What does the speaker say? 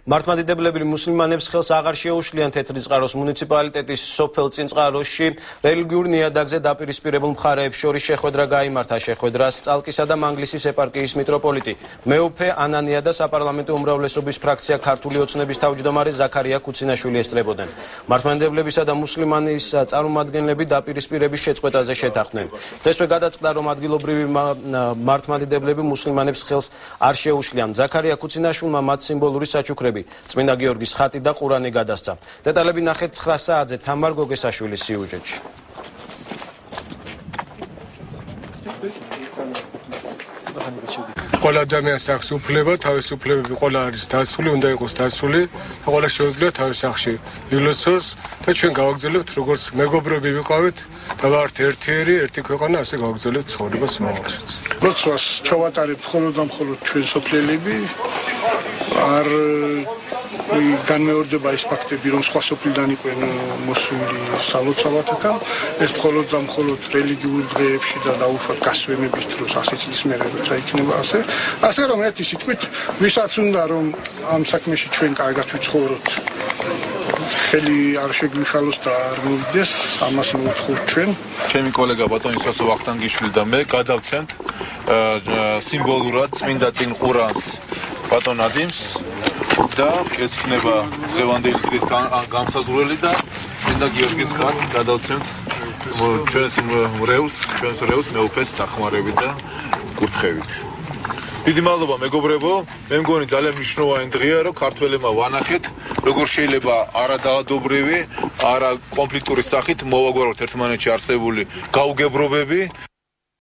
მართლმადიდებლები მუსლიმანებს ხელს აღარ შეუშლიან თეთრიწყაროს მუნიციპალიტეტის სოფელ წინწყაროში რელიგიურ ნიადაგზე დაპირისპირებულ მხარეებს შორის შეხვედრა გაიმართა. შეხვედრას წალკისა და მანგლისის ეპარქიის მიტროპოლიტი მეუფე ანანია და საპარლამენტო უმრავლესობის ფრაქცია ქართული ოცნების თავმჯდომარე ზაქარია კუცინაშვილი ესწრებოდნენ. მართლმადიდებლებისა და მუსლიმანის წარმომადგენლები დაპირისპირების შეწყვეტაზე შეთანხმდნენ. დღესვე გადაწყდა, რომ ადგილობრივი მართლმადიდებლები მუსლიმანებს ხელს არ შეუშლიან. ზაქარია კუცინაშვილმა მათ სიმბოლური საჩუქრები წმინდა გიორგის ხატი და ყურანი გადასცა. დეტალები ნახეთ 9 საათზე თამარ გოგესაშვილის სიუჟეტში. ყველა ადამიანს აქვს უფლება, თავისუფლებები ყველა არის დაცული, უნდა იყოს დაცული და ყველა შეუძლია თავის სახში ილოცოს და ჩვენ გავაგრძელებთ როგორც მეგობრები ვიყავით და ვართ ერთი ქვეყანა, ასე გავაგრძელებთ ცხოვრებას მომავალშიც. როცვას ჩავატარებთ მხოლოდ და მხოლოდ ჩვენ სოფლელები, არ განმეორდება ის ფაქტები, რომ სხვა სოფლიდან იყვნენ მოსული სალოცავად აქ. ეს მხოლოდ და მხოლოდ რელიგიურ დღეებში და დაუშვათ გასვენების დროს, ასე წლის მერე როცა იქნება ასე. ასე რომ ერთი სიტყვით, ვისაც უნდა რომ ამ საქმეში ჩვენ კარგად ვიცხოვროთ, ხელი არ შეგვიხალოს და არ მოვიდეს, ამას მოვთხოვთ ჩვენ. ჩემი კოლეგა ბატონი სოსო ვახტანგიშვილი და მე გადავცემთ სიმბოლურად წმინდა წინ ყურანს ბატონ ადიმს და ეს იქნება დღევანდელი დღის გამსაზღვრელი და წმინდა გიორგის ხატს გადავცემთ ჩვენს რევს მეუფეს დახმარებით და კურთხევით. დიდი მადლობა მეგობრებო, მე მგონი ძალიან მნიშვნელოვანი დღეა, რომ ქართველებმა ვანახეთ, როგორ შეიძლება არაძალადობრივი, არა კონფლიქტური სახით მოვაგვაროთ ერთმანეთში არსებული გაუგებრობები